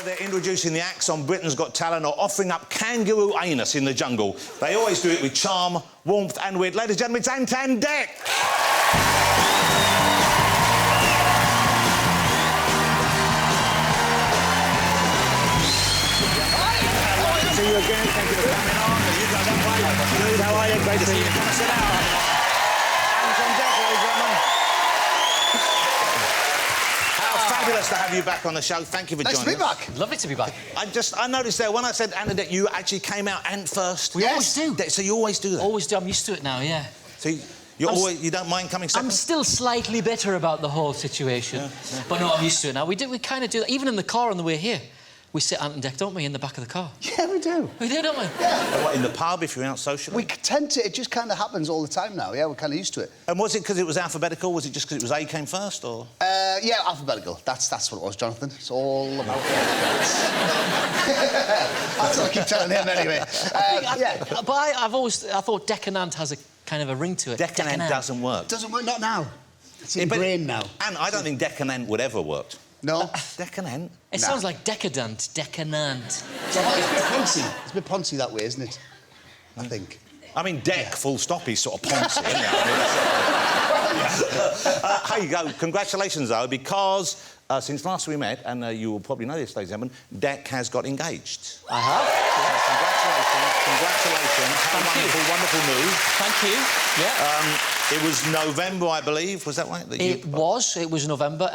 They're introducing the acts on Britain's Got Talent or offering up kangaroo anus in the jungle. They always do it with charm, warmth and wit. Ladies and gentlemen, it's Ant Dec. See you again. Thank you for coming on. You go that way. Good, how are you? Great to see you. Come and sit down. Ant Dec, ladies and gentlemen. How fabulous to have you back on the show. Thank you for joining us. Nice to be back. Lovely to be back. I noticed there, when I said Ant Dec, you actually came out Ant first. We always do. So you always do that? Always do. I'm used to it now, yeah. So you don't mind coming second? I'm still slightly bitter about the whole situation. Yeah. But no, I'm used to it now. We kind of do that. Even in the car on the way here, we sit Ant Dec, don't we, in the back of the car? Yeah, we do. We do, don't we? Yeah. What, in the pub, if you're out socially? We tend to... It just kind of happens all the time now, yeah, we're kind of used to it. And was it because it was alphabetical? Was it just because it was A came first, or...? Yeah, alphabetical. That's what it was, Jonathan. It's all about... That's what I keep telling him, anyway. Yeah. But I thought Dec and Ant has a kind of a ring to it. Dec and Ant doesn't work. Doesn't work, not now. It's ingrained now. And I don't think Dec and Ant would ever worked. No. Dec and Ant? It sounds like decadent, decadent. So it's a bit poncy. It's a bit poncy that way, isn't it? I think. I mean, Dec, full stop, is sort of poncy, isn't it? Here you go. Congratulations, though, because since last we met, and you will probably know this, ladies and gentlemen, Dec has got engaged. I have. Yes, congratulations. How wonderful news. Thank you. Yeah. It was November, I believe. Was that right? It was November,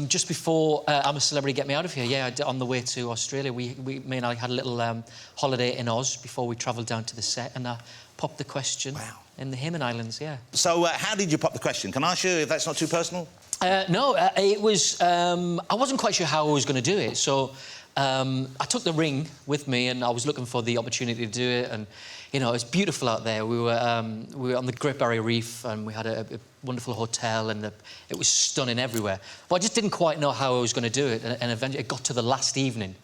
just before I'm a Celebrity Get Me Out of Here. Yeah, on the way to Australia, me and I had a little holiday in Oz before we travelled down to the set, and I popped the question in the Hayman Islands, yeah. So how did you pop the question? Can I ask you if that's not too personal? No, it was... I wasn't quite sure how I was going to do it, so I took the ring with me and I was looking for the opportunity to do it, and, you know, it's beautiful out there. We were on the Great Barrier Reef and we had a wonderful hotel and it was stunning everywhere. But I just didn't quite know how I was going to do it, and eventually it got to the last evening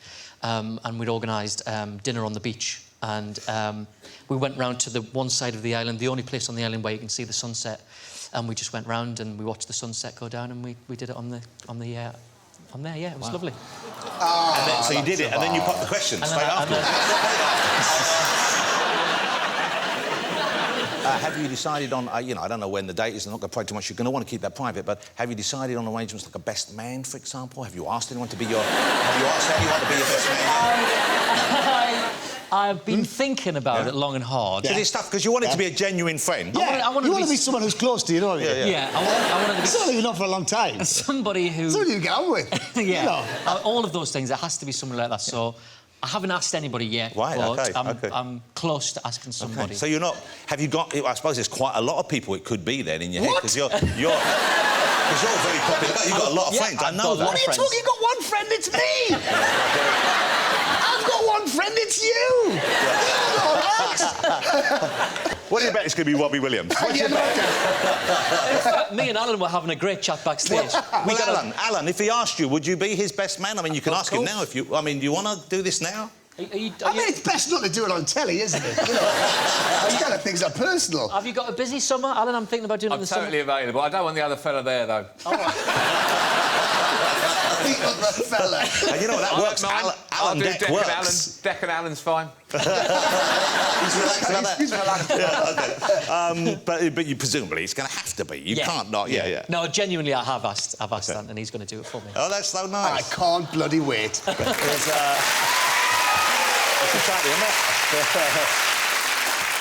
and we'd organised dinner on the beach, and we went round to the one side of the island, the only place on the island where you can see the sunset, and we just went round and we watched the sunset go down, and we did it on there, yeah, it was lovely. Oh, and then, so you did it, and then you popped the question straight after. Have you decided on, you know, I don't know when the date is, I'm not going to pry too much, you're going to want to keep that private, but have you decided on arrangements like a best man, for example? Have you asked anyone to be your... Have you asked anyone to be your best man? I've been thinking about it long and hard. Yeah. It's tough, because you want it to be a genuine friend. Yeah, you want to be someone who's close to you, don't you? Yeah, I wanted to be... Somebody you've known for a long time. Somebody who... Somebody you get on with. Yeah, you know. all of those things, it has to be someone like that, so... I haven't asked anybody yet, right, but I'm close to asking somebody. Okay. So you're not... Have you got... I suppose there's quite a lot of people it could be then in your head, because you're very popular. You've got a lot of friends, I know that. What are you talking? You've got one friend, it's me! I've got one friend, it's you! What do you bet it's going to be Robbie Williams? Me and Alan were having a great chat backstage. Alan, if he asked you, would you be his best man? I mean, you can ask him now if you... I mean, do you want to do this now? I mean, it's best not to do it on telly, isn't it? You know, these kind of things are personal. Have you got a busy summer, Alan? I'm thinking about doing it in the summer. I'm totally available. I don't want the other fella there, though. All right. The other fella. And you know what, that works. Alan Dec works. Dec and Alan's fine. He's relaxed. Yeah, okay. But you presumably it's going to have to be. You can't not. Yeah. No, genuinely, I have asked Ant, and he's going to do it for me. Oh, that's so nice. I can't bloody wait.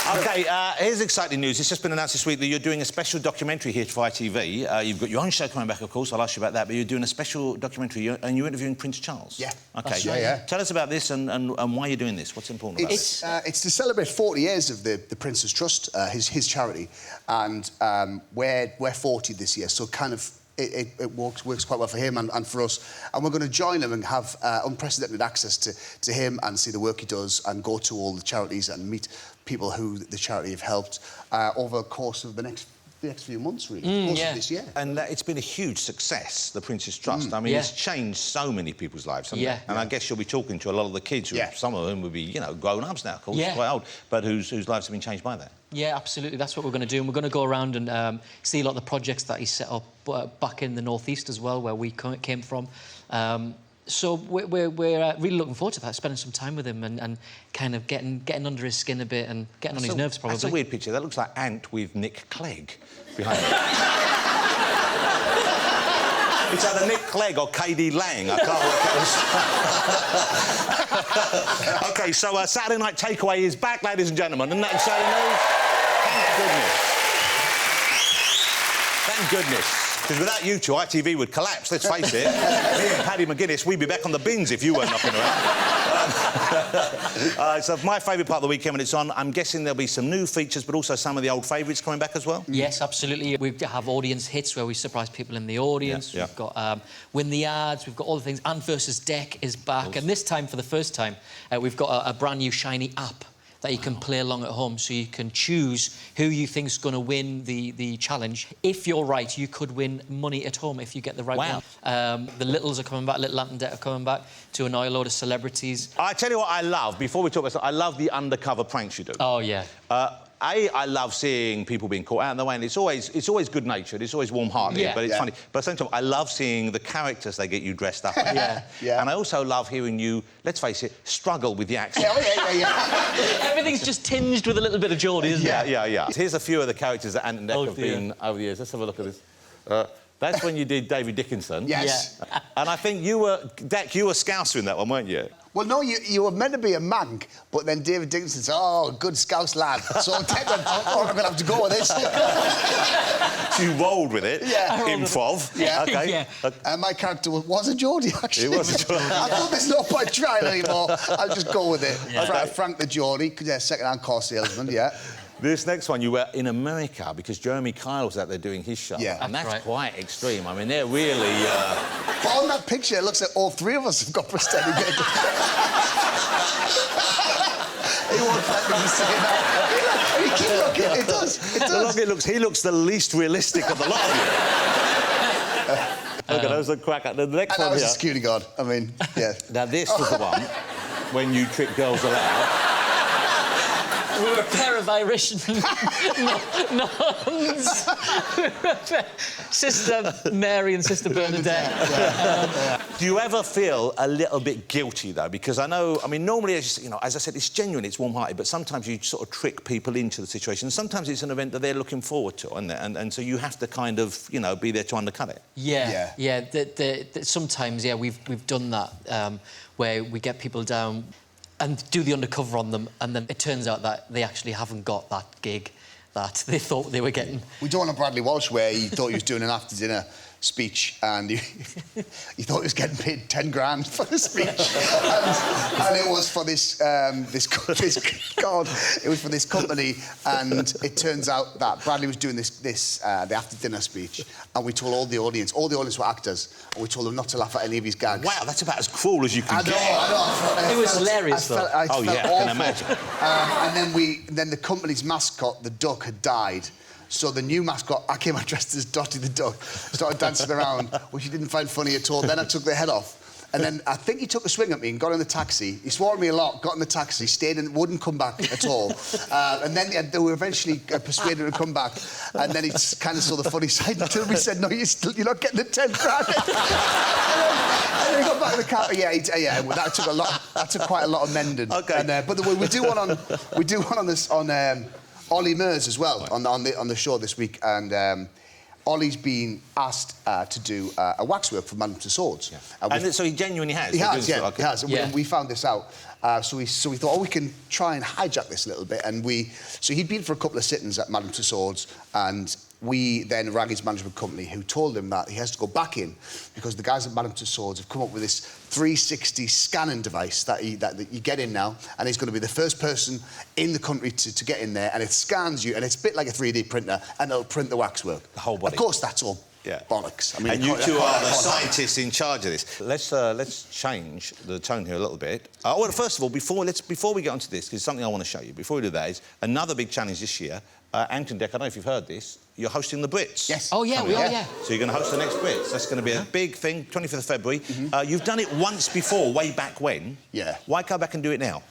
OK, here's exciting news. It's just been announced this week that you're doing a special documentary here for ITV. You've got your own show coming back, of course. I'll ask you about that. But you're doing a special documentary and you're interviewing Prince Charles. Yeah. OK. Yeah. Tell us about this and why you're doing this. What's important about it? It's to celebrate 40 years of the Prince's Trust, his charity. And we're 40 this year, so kind of... It works quite well for him and for us. And we're going to join him and have unprecedented access to him and see the work he does and go to all the charities and meet people who the charity have helped over the course of the next few months, really, of this year. And it's been a huge success, the Prince's Trust. I mean, it's changed so many people's lives, hasn't it? And I guess you'll be talking to a lot of the kids, who some of them would be, you know, grown-ups now, of course, quite old, but whose lives have been changed by that. Yeah, absolutely. That's what we're going to do. And we're going to go around and see a lot of the projects that he set up back in the North East as well, where we came from. So we're really looking forward to that, spending some time with him and kind of getting under his skin a bit and getting on his nerves, probably. That's a weird picture. That looks like Ant with Nick Clegg behind him. It's either Nick Clegg or KD Lang. I can't work out. OK, so Saturday Night Takeaway is back, ladies and gentlemen. Isn't that exciting news? Thank goodness. Thank goodness. Because without you two, ITV would collapse, let's face it. Me and Paddy McGuinness, we'd be back on the bins if you weren't knocking around. So my favourite part of the weekend when it's on, I'm guessing there'll be some new features, but also some of the old favourites coming back as well? Yes, absolutely. We have audience hits where we surprise people in the audience. Yeah. We've got Win the Ads, we've got all the things. Ant versus Dec is back. And this time, for the first time, we've got a brand new shiny app that you can play along at home, so you can choose who you think's going to win the challenge. If you're right, you could win money at home if you get the right one. The Littles are coming back, Little Ant Dec are coming back to annoy a load of celebrities. I tell you what I love, before we talk about stuff, I love the undercover pranks you do. Oh, yeah. I love seeing people being caught out in the way, and it's always good-natured, it's always warm-hearted, but it's funny. But at the same time, I love seeing the characters they get you dressed up in. Yeah. And I also love hearing you, let's face it, struggle with the accent. Yeah. Everything's just tinged with a little bit of Geordie, isn't it? Yeah. Here's a few of the characters that Ant and Dec have been over the years. Let's have a look at this. That's when you did David Dickinson. Yes. Yeah. And I think you were, Dec, you were Scouser in that one, weren't you? Well, no, you were meant to be a mank, but then David Dickinson said, oh, good Scouse lad. So Dec went, oh, I'm going to have to go with this. So you rolled with it. Yeah. Improv. Yeah. OK. Yeah. And my character was a Geordie, actually. It was a Geordie. I thought there's no point trying anymore. I'll just go with it. Yeah. Frank the Geordie, second-hand car salesman, yeah. This next one, you were in America because Jeremy Kyle was out there doing his show. Yeah. And that's right. quite extreme. I mean, they're really... But on that picture, it looks like all three of us have got prosthetic legs. He won't let me say that. You keep looking, it does. He looks the least realistic of the lot of you. Look at those, the crack. The next And one I was here. a security guard. I mean, yeah. Now, this was the one when you trick girls allowed. We were a pair of Irish nuns. Sister Mary and Sister Bernadette. Do you ever feel a little bit guilty, though? Because I know, I mean, normally, as I said, it's genuine, it's warm-hearted, but sometimes you sort of trick people into the situation. Sometimes it's an event that they're looking forward to, isn't it? And so you have to kind of, be there to undercut it. Yeah. Sometimes, we've done that, where we get people down and do the undercover on them, and then it turns out that they actually haven't got that gig that they thought they were getting. We done one on Bradley Walsh where he thought he was doing an after-dinner speech and he thought he was getting paid 10 grand for the speech. and it was for this company, and it turns out that Bradley was doing the after-dinner speech, and we told all the audience were actors, and we told them not to laugh at any of his gags. Wow, that's about as cruel as you can get. I know. It was hilarious, though. I can imagine. And then the company's mascot, the duck, had died. So the new mascot, I came out dressed as Dotty the Duck, started dancing around, which he didn't find funny at all. Then I took the head off. And then I think he took a swing at me and got in the taxi. He swore at me a lot, got in the taxi, stayed and wouldn't come back at all. And then they were eventually persuaded to come back. And then he kind of saw the funny side until we said, no, you're not getting the 10 grand. And then he got back in the car. Yeah, that took quite a lot of mending. OK. And, but we do one on Olly Murs as well, on the show this week, and Olly's been asked to do a waxwork for Madame Tussauds. Yeah. And so he genuinely has? He has, yeah. Okay. He has. Yeah. We found this out. So we thought, we can try and hijack this a little bit. So he'd been for a couple of sittings at Madame Tussauds, and we then rang his management company, who told him that he has to go back in because the guys at Madame Tussauds have come up with this 360 scanning device that you get in now, and he's going to be the first person in the country to get in there, and it scans you, and it's a bit like a 3D printer, and it'll print the waxwork. The whole body. Of course, that's all bollocks. I mean, and you two are the scientists in charge of this. Let's change the tone here a little bit. Well, first of all, before we get onto this, because something I want to show you, before we do that, is another big challenge this year. Ant Dec, I don't know if you've heard this, you're hosting the Brits. Yes. Oh, yeah, we are, yeah. So you're going to host the next Brits. That's going to be a big thing, 25th of February. You've done it once before, way back when. Yeah. Why come back and do it now?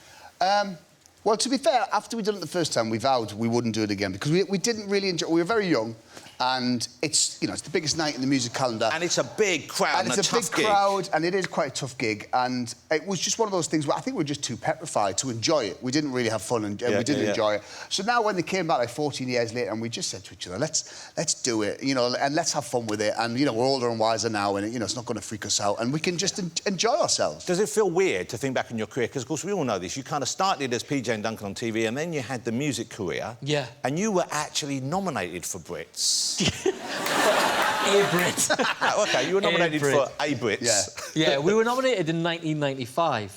Well, to be fair, after we'd done it the first time, we vowed we wouldn't do it again because we didn't really enjoy... We were very young, and it's, you know, it's the biggest night in the music calendar. And it's a big crowd and it's a big crowd, and it is quite a tough gig. And it was just one of those things where I think we were just too petrified to enjoy it. We didn't really have fun, and we didn't enjoy it. So now when they came back like 14 years later, and we just said to each other, let's do it, you know, and let's have fun with it. And you know, we're older and wiser now, and you know, it's not going to freak us out, and we can just enjoy ourselves. Does it feel weird to think back in your career? Because of course we all know this. You kind of started as PJ and Duncan on TV, and then you had the music career. Yeah. And you were actually nominated for Brits. A Brit. OK, you were nominated for A Brits. Yeah, we were nominated in 1995.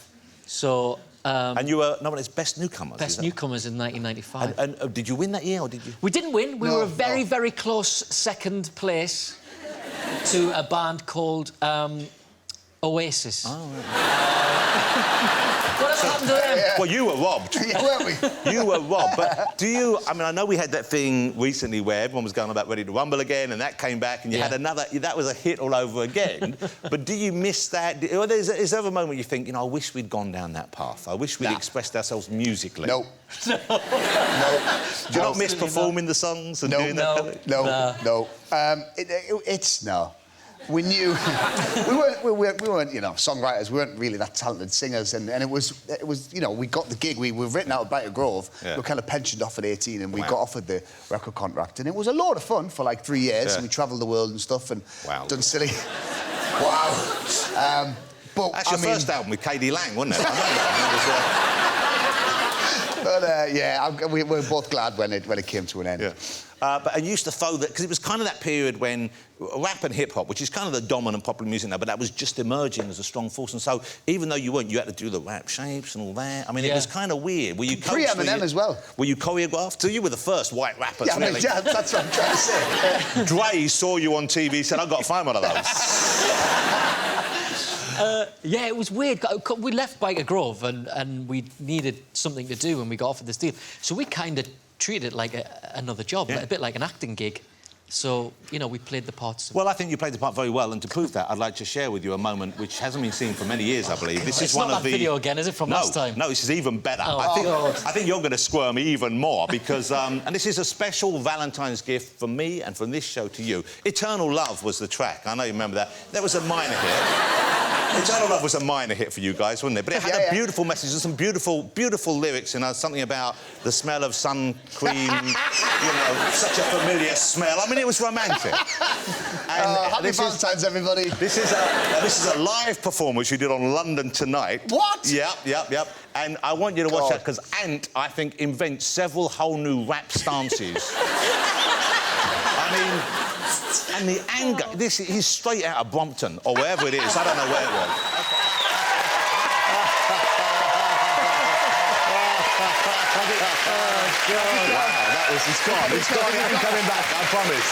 So... and you were nominated as Best Newcomers. Best Newcomers in 1995. And did you win that year, or did you...? We didn't win. We were a very, very close second place to a band called Oasis. Oh, right. Whatever happened to them? Well, you were robbed. Yeah, weren't we? You were robbed. But do you... I mean, I know we had that thing recently where everyone was going about Ready to Rumble again, and that came back, and you had another... That was a hit all over again. But do you miss that? Or is there a moment you think, you know, I wish we'd gone down that path? I wish we'd expressed ourselves musically. No. No. Do you not miss performing the songs and doing that? No. It's... No. We knew we weren't, you know, songwriters. We weren't really that talented singers, and it was, you know, we got the gig. We were written out of Brighton Grove. Yeah. We were kind of pensioned off at 18, and we got offered the record contract, and it was a lot of fun for like 3 years. And we travelled the world and stuff, and done silly. Wow. But that's your first album with K.D. Lang, wasn't it? But yeah, we were both glad when it came to an end. Yeah. But I used to follow that because it was kind of that period when rap and hip hop, which is kind of the dominant popular music now, but that was just emerging as a strong force. And so even though you weren't, you had to do the rap shapes and all that. I mean, it was kind of weird. Were you pre-Eminem as well? Were you choreographed? So you were the first white rapper. Yeah, really. Yeah, that's what I'm trying to say. Dre saw you on TV, said, "I've got to find one of those." Yeah, it was weird. We left Biker Grove and we needed something to do when we got offered this deal. So we kind of treated it like another job, a bit like an acting gig. So, you know, we played the parts. Well, I think you played the part very well, and to prove that, I'd like to share with you a moment which hasn't been seen for many years, I believe. This is one of the... It's not that video again, is it, from last time? No, this is even better. Oh, I think you're going to squirm even more, because... and this is a special Valentine's gift from me and from this show to you. Eternal Love was the track. I know you remember that. That was a minor hit. Eternal Love was a minor hit for you guys, wasn't it? But it had a beautiful message and some beautiful, beautiful lyrics, you know, something about the smell of sun cream, you know, such a familiar smell. I mean, it was romantic. And happy Valentine's, everybody. This is a live performance you did on London Tonight. What? Yep. And I want you to watch that, because Ant, I think, invents several whole new rap stances. I mean... And the anger... he's straight out of Brompton, or wherever it is. I don't know where it was. Wow, that was... He's gone. He's gone. He ain't coming back, I promise.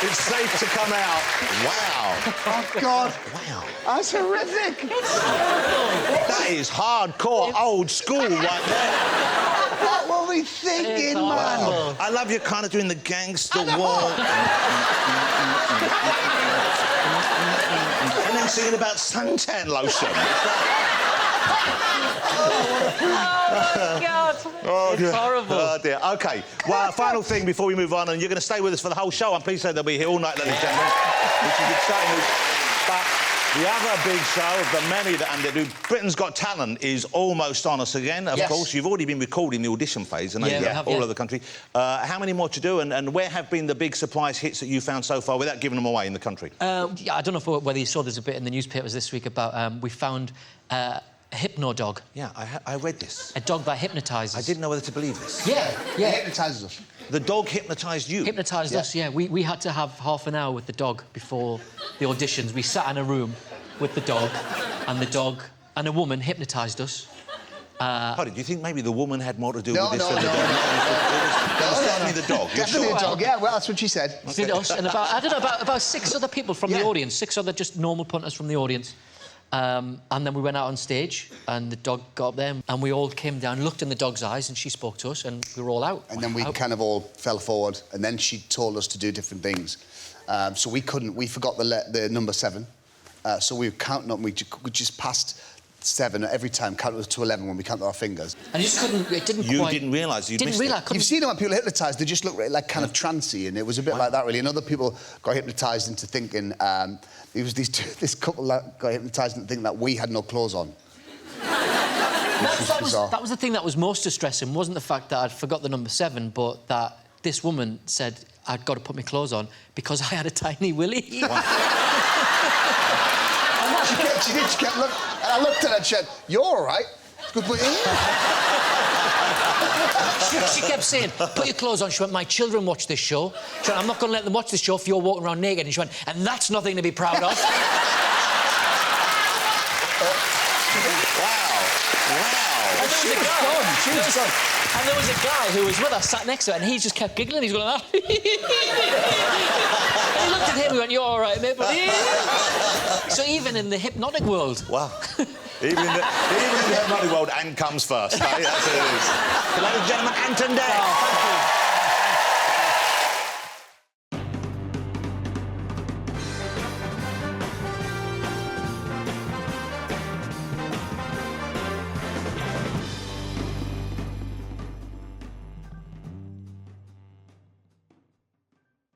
It's safe to come out. Wow. Oh, God. Wow. That's horrific. That is hardcore old school right there. What were we thinking, man? Wow. I love you kind of doing the gangster walk. And then singing about suntan lotion. Oh, God. Oh, it's horrible. Oh, dear. OK. Well, final thing before we move on, and you're going to stay with us for the whole show. I'm pleased to say they'll be here all night, ladies and gentlemen, which is exciting news. But the other big show of the many that Ant do, Britain's Got Talent, is almost on us again, of course. You've already been recording the audition phase, and all over the country. How many more to do, and where have been the big surprise hits that you found so far without giving them away in the country? Yeah, I don't know whether you saw, there's a bit in the newspapers this week about we found a Hypno dog. Yeah, I read this. A dog that hypnotises. I didn't know whether to believe this. Yeah. It hypnotises us. The dog hypnotised you? Hypnotised us, yeah. We had to have half an hour with the dog before the auditions. We sat in a room with the dog and a woman hypnotised us. Do you think maybe the woman had more to do with this No, than the dog? It was definitely the dog. Definitely a dog, yeah, well, that's what she said. Did us, and about 6 other people from the audience, 6 other just normal punters from the audience. And then we went out on stage, and the dog got up there, and we all came down, looked in the dog's eyes, and she spoke to us, and we were all out. And then we kind of all fell forward, and then she told us to do different things. So we forgot the number 7. So we were counting up, we just passed 7 every time, count us to 11 when we counted our fingers. And you just couldn't... It didn't You quite... didn't realise you'd Didn't missed realise... it. You've seen it when people are hypnotised, they just look like kind of trancey, and it was a bit like that, really. And other people got hypnotised into thinking... it was this couple that got hypnotised into thinking that we had no clothes on. That was the thing that was most distressing, wasn't the fact that I'd forgot the number 7, but that this woman said I'd got to put my clothes on because I had a tiny willy. Wow. She kept looking, and I looked at her and said, "You're all right." She kept saying, "Put your clothes on." She went, "My children watch this show." She went, "I'm not going to let them watch this show if you're walking around naked." And she went, "And that's nothing to be proud of." And there was a guy who was with us, sat next to her, and he just kept giggling. He's going like that. And he looked at him and went, "You're all right, mate." So even in the hypnotic world... Wow. Even in the hypnotic world, Ant comes first. That's what it is. Ladies and gentlemen, Ant Dec. Oh, thank you.